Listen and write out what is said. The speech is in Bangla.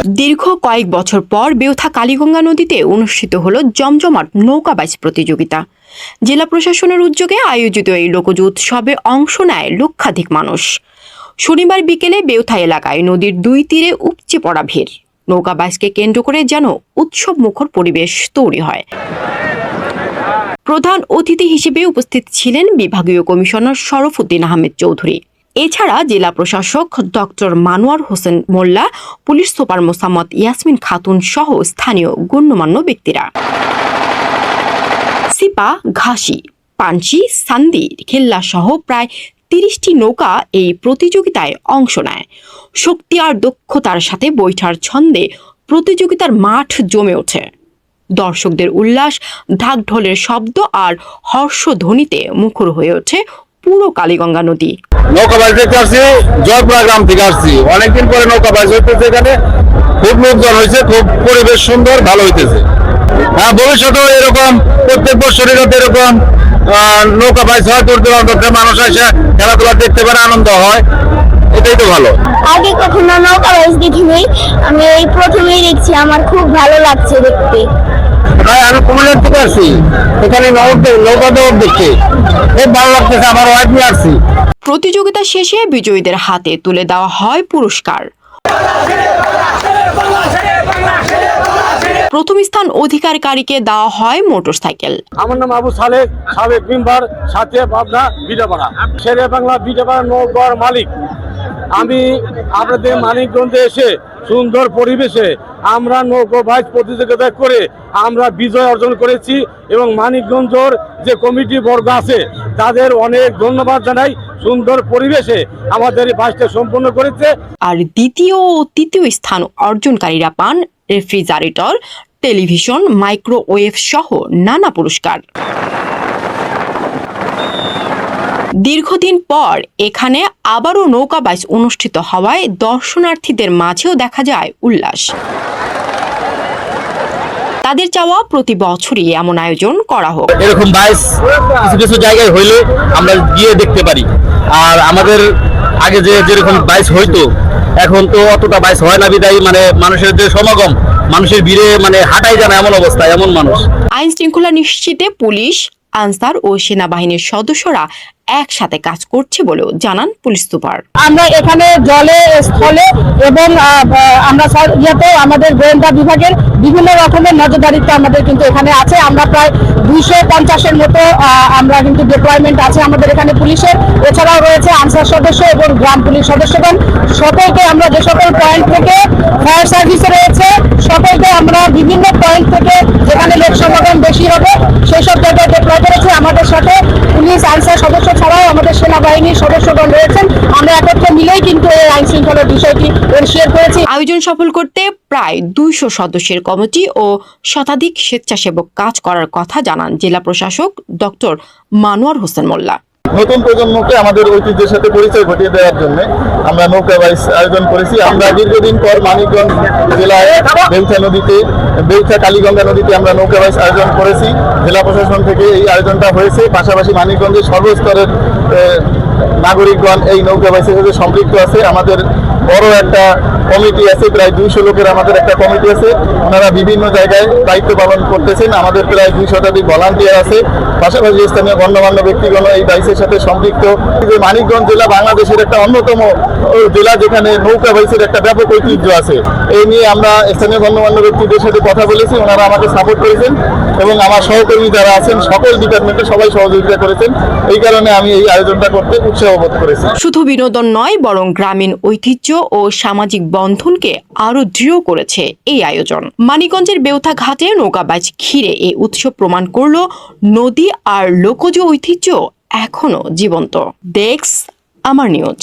দীর্ঘ কয়েক বছর পর বেউথা কালীগঙ্গা নদীতে অনুষ্ঠিত হল জমজমাট নৌকাবাইজ প্রতিযোগিতা। জেলা প্রশাসনের উদ্যোগে আয়োজিত এই লোকজ উৎসবে অংশ নেয় লক্ষাধিক মানুষ। শনিবার বিকেলে বেউথা এলাকায় নদীর দুই তীরে উপচে পড়া ভিড়। নৌকাবাইজকে কেন্দ্র করে যেন উৎসব মুখর পরিবেশ তৈরি হয়। প্রধান অতিথি হিসেবে উপস্থিত ছিলেন বিভাগীয় কমিশনার শরফুদ্দিন আহমেদ চৌধুরী। এছাড়া জেলা প্রশাসক ডক্টর মানোয়ার হোসেন মোল্লা, পুলিশ সুপার মোসাম্মদ ইয়াসমিন খাতুন সহ স্থানীয় গণ্যমান্য ব্যক্তিরা। সিপা, ঘাসি, পানসি, সান্দি, খেল্লা সহ প্রায় ৩০টি নৌকা এই প্রতিযোগিতায় অংশ নেয়। শক্তি আর দক্ষতার সাথে বৈঠার ছন্দে প্রতিযোগিতার মাঠ জমে ওঠে। দর্শকদের উল্লাস, ঢাকঢোলের শব্দ আর হর্ষধ্বনিতে মুখর হয়ে ওঠে পুরো কালীগঙ্গা নদী। নৌকাবাইজ দেখতে আসছি, জয়পুরা গ্রাম থেকে আসছি। অনেকদিন পরে নৌকাবাইজ হইতেছে, এখানে খুব লোকজন হয়েছে, খুব পরিবেশ সুন্দর, ভালো হইতেছে। হ্যাঁ, ভবিষ্যতেও এরকম প্রত্যেক বছরই যাতে এরকম নৌকাবাইজ হয়, দূর দূরান্ত মানুষ এসে খেলাধুলা দেখতে পারে, আনন্দ হয়, এটাই তো ভালো। আগে কখনো নৌকাবাইজ দেখিনি, আমি এই প্রথমেই দেখছি, আমার খুব ভালো লাগছে দেখতে। আমি কুমিল্লার থেকে আসছি, এখানে নৌকা দৌড় দেখছি, খুব ভালো লাগতেছে। আমার ওয়াইফ নিয়ে আসছি। প্রতিযোগিতা শেষে বিজয়ীদের হাতে তুলে দেওয়া হয় পুরস্কার। প্রথম স্থান অধিকারীকে দেওয়া হয় মোটরসাইকেল। আমার নাম আবু সালেক, সাবেক মেম্বার, সাথে পাবনা বিটাপাড়া, শেরে বাংলা বিটাপাড়া নৌকার মালিক। আমি আপনাদের মানিকগঞ্জে এসে সুন্দর পরিবেশে আমরা নৌকাবাইজ প্রতিযোগিতা করে আমরা বিজয় অর্জন করেছি এবং মানিকগঞ্জের যে কমিটি বর্গ আছে তাদের অনেক ধন্যবাদ জানাই। সুন্দর পরিবেশে আমাদের এই বাইচটা সম্পন্ন করেছে। আর দ্বিতীয় ও তৃতীয় স্থান অর্জনকারীরা পান রেফ্রিজারেটর, টেলিভিশন, মাইক্রোওয়েভ সহ নানা পুরস্কার। দীর্ঘদিন পর এখানে আবারও নৌকাবাইজ অনুষ্ঠিত হওয়ায় দর্শনার্থীদের মাঝেও দেখা যায় উল্লাস। তাদের চাওয়া প্রতি বছরই এমন আয়োজন করা হোক। এরকম বাইচ কিছু কিছু জায়গায় হইলে আমরা গিয়ে দেখতে পারি। আর আমাদের আগে যেরকম বাইচ হইতো, এখন তো অতটা বাইচ হয় না বিদায়ী, মানে মানুষের যে সমাগম, মানুষের ভিড়ে মানে হাঁটাই যায় না এমন অবস্থা, এমন মানুষ। আইন শৃঙ্খলা নিশ্চিতে পুলিশ, আনসার ও সেনাবাহিনীর সদস্যরা একসাথে কাজ করছে বলেও জানান পুলিশ সুপার। আমরা এখানে জলে, স্থলে এবং আমরা আমাদের গোয়েন্দা বিভাগের বিভিন্ন রকমের নজরদারিত্ব আমাদের কিন্তু এখানে আছে। আমরা প্রায় 250-এর মতো আমরা কিন্তু ডিপ্লয়মেন্ট আছে আমাদের এখানে পুলিশের। এছাড়াও রয়েছে আনসার সদস্য এবং গ্রাম পুলিশ সদস্যগণ। সকলকে আমরা যে সকল পয়েন্ট থেকে ফায়ার সার্ভিসে রয়েছে, সকলকে আমরা বিভিন্ন পয়েন্ট থেকে যেখানে লোক সমাগম বেশি হবে সেই সব জায়গায় ডিপ্লয় করেছি। আমাদের সাথে পুলিশ, আনসার সদস্য ছাড়াও আমাদের সেনাবাহিনীর সদস্যগণ রয়েছেন। আমরা একত্রে মিলেই কিন্তু এই আইন শৃঙ্খলার বিষয়টি এনশিওর করেছি। আয়োজন সফল করতে প্রায় 200 সদস্যের কমিটি ও শতাধিক স্বেচ্ছাসেবক কাজ করার কথা জানান জেলা প্রশাসক ডক্টর মানোয়ার হোসেন মোল্লা। নতুন প্রজন্মকে আমাদের ঐতিহ্যের সাথে পরিচয় ঘটিয়ে দেওয়ার জন্য আমরা নৌকাবাইজ আয়োজন করেছি। আমরা দীর্ঘদিন পর মানিকগঞ্জ জেলায় বেউথা কালীগঙ্গা নদীতে আমরা নৌকাবাইজ আয়োজন করেছি। জেলা প্রশাসন থেকে এই আয়োজনটা হয়েছে। পাশাপাশি মানিকগঞ্জের সর্বস্তরের নাগরিকগণ এই নৌকাবাইজের সাথে সম্পৃক্ত আছে। আমাদের বড় একটা কমিটি আছে, প্রায় 200 লোকের আমাদের একটা কমিটি আছে। ওনারা বিভিন্ন জায়গায় দায়িত্ব পালন করতেছেন। আমাদের প্রায় 2 শতাধিক ভলান্টিয়ার আছে। পাশাপাশি স্থানীয় গণ্যমান্য ব্যক্তিগণ এই বাইচের সাথে সম্পৃক্ত। যে মানিকগঞ্জ জেলা বাংলাদেশের একটা অন্যতম জেলা, যেখানে নৌকাবাইজের একটা ব্যাপক ঐতিহ্য আছে। এই নিয়ে আমরা স্থানীয় গণ্যমান্য ব্যক্তিদের সাথে কথা বলেছি, ওনারা আমাকে সাপোর্ট করেছেন এবং আমার সহকর্মী যারা আছেন সকল ডিপার্টমেন্টে সবাই সহযোগিতা করেছেন। এই কারণে আমি এই আয়োজনটা করতে উৎসাহ বোধ করেছি। শুধু বিনোদন নয়, বরং গ্রামীণ ঐতিহ্য ও সামাজিক বন্ধনকে আরো দৃঢ় করেছে এই আয়োজন। মানিকগঞ্জের বেউথা ঘাটে নৌকাবাইজ ঘিরে এই উৎসব প্রমাণ করল নদী আর লোকজ ঐতিহ্য এখনো জীবন্ত। ডেস্ক, আমার নিউজ।